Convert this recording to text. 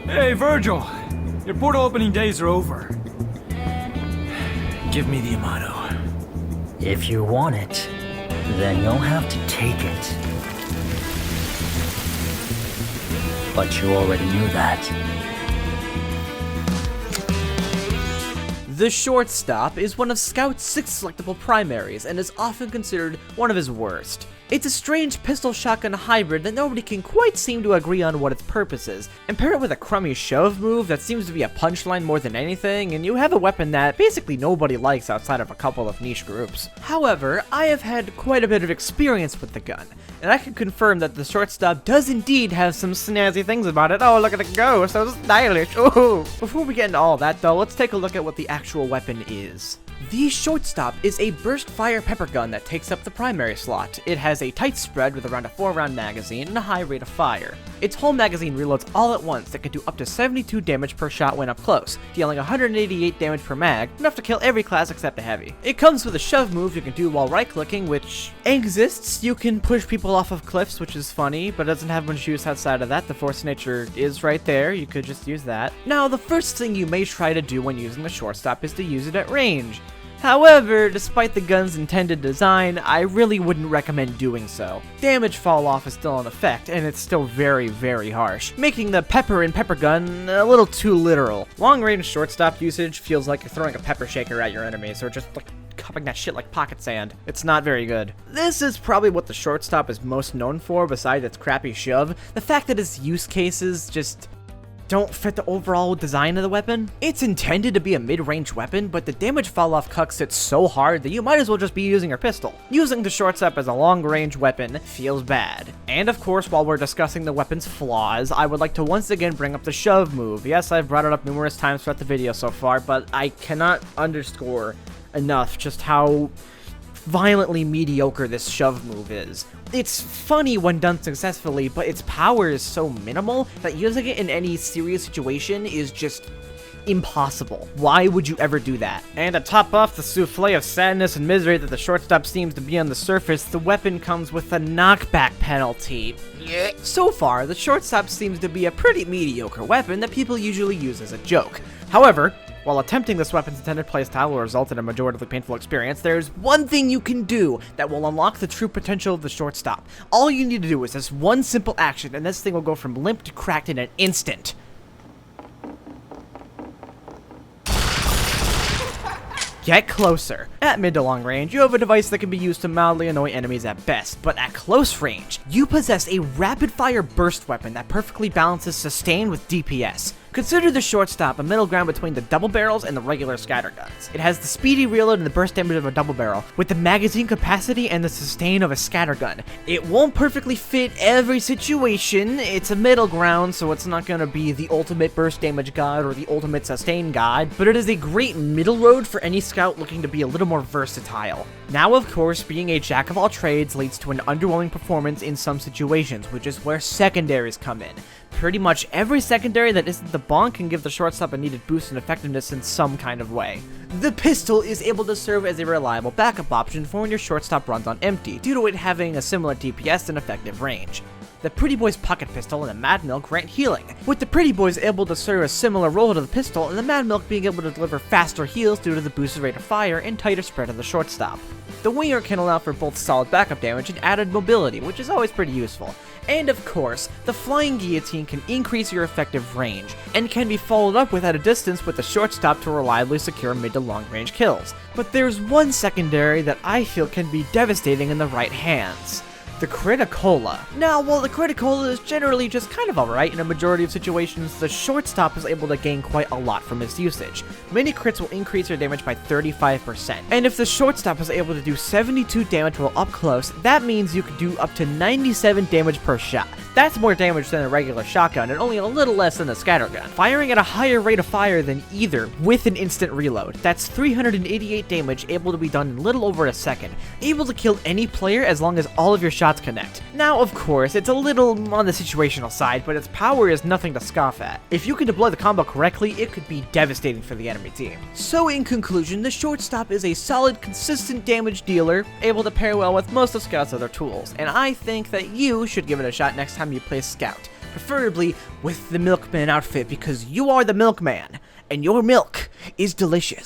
Hey, Virgil. Your portal opening days are over. Give me the Amato. If you want it, then you'll have to take it. But you already knew that. The Shortstop is one of Scout's 6 selectable primaries and is often considered one of his worst. It's a strange pistol-shotgun hybrid that nobody can quite seem to agree on what its purpose is, and pair it with a crummy shove move that seems to be a punchline more than anything, and you have a weapon that basically nobody likes outside of a couple of niche groups. However, I have had quite a bit of experience with the gun, and I can confirm that the Shortstop does indeed have some snazzy things about it. Oh, look at it go, so stylish, ooh! Before we get into all that though, let's take a look at what the actual weapon is. The Shortstop is a burst-fire pepper gun that takes up the primary slot. It has a tight spread with around a 4-round magazine and a high rate of fire. Its whole magazine reloads all at once that can do up to 72 damage per shot when up close, dealing 188 damage per mag, enough to kill every class except a heavy. It comes with a shove move you can do while right-clicking, which exists. You can push people off of cliffs, which is funny, but doesn't have much use outside of that. The force of nature is right there, you could just use that. Now, the first thing you may try to do when using the Shortstop is to use it at range. However, despite the gun's intended design, I really wouldn't recommend doing so. Damage fall off is still in effect, and it's still very, very harsh, making the pepper in pepper gun a little too literal. Long-range Shortstop usage feels like you're throwing a pepper shaker at your enemies, or just like cupping that shit like pocket sand. It's not very good. This is probably what the Shortstop is most known for besides its crappy shove. The fact that its use cases just don't fit the overall design of the weapon. It's intended to be a mid-range weapon, but the damage fall-off cucks hits so hard that you might as well just be using your pistol. Using the Shortstop as a long-range weapon feels bad. And of course, while we're discussing the weapon's flaws, I would like to once again bring up the shove move. Yes, I've brought it up numerous times throughout the video so far, but I cannot underscore enough just how violently mediocre this shove move is. It's funny when done successfully, but its power is so minimal that using it in any serious situation is just impossible. Why would you ever do that? And to top off the souffle of sadness and misery that the Shortstop seems to be on the surface, the weapon comes with a knockback penalty. So far, the Shortstop seems to be a pretty mediocre weapon that people usually use as a joke. However, while attempting this weapon's intended playstyle will result in a majoritively painful experience, there's one thing you can do that will unlock the true potential of the Shortstop. All you need to do is this one simple action, and this thing will go from limp to cracked in an instant. Get closer. At mid to long range, you have a device that can be used to mildly annoy enemies at best, but at close range, you possess a rapid-fire burst weapon that perfectly balances sustain with DPS. Consider the Shortstop a middle ground between the double barrels and the regular scatterguns. It has the speedy reload and the burst damage of a double barrel, with the magazine capacity and the sustain of a scattergun. It won't perfectly fit every situation. It's a middle ground, so it's not gonna be the ultimate burst damage god or the ultimate sustain god, but it is a great middle road for any scout looking to be a little more versatile. Now, of course, being a jack of all trades leads to an underwhelming performance in some situations, which is where secondaries come in. Pretty much every secondary that isn't the bonk can give the Shortstop a needed boost in effectiveness in some kind of way. The pistol is able to serve as a reliable backup option for when your Shortstop runs on empty, due to it having a similar DPS and effective range. The Pretty Boy's pocket pistol and the Mad Milk grant healing, with the Pretty Boys able to serve a similar role to the pistol and the Mad Milk being able to deliver faster heals due to the boosted rate of fire and tighter spread of the Shortstop. The Winger can allow for both solid backup damage and added mobility, which is always pretty useful. And of course, the Flying Guillotine can increase your effective range, and can be followed up with at a distance with the Shortstop to reliably secure mid to long range kills. But there's one secondary that I feel can be devastating in the right hands. The Criticola. Now, while the Criticola is generally just kind of alright in a majority of situations, the Shortstop is able to gain quite a lot from its usage. Many crits will increase your damage by 35%, and if the Shortstop is able to do 72 damage while up close, that means you can do up to 97 damage per shot. That's more damage than a regular shotgun, and only a little less than a scattergun. Firing at a higher rate of fire than either, with an instant reload. That's 388 damage, able to be done in little over a second. Able to kill any player as long as all of your shots connect. Now, of course, it's a little on the situational side, but its power is nothing to scoff at. If you can deploy the combo correctly, it could be devastating for the enemy team. So in conclusion, the Shortstop is a solid, consistent damage dealer, able to pair well with most of Scout's other tools, and I think that you should give it a shot next time you play Scout. preferably with the milkman outfit because you are the milkman, and your milk is delicious.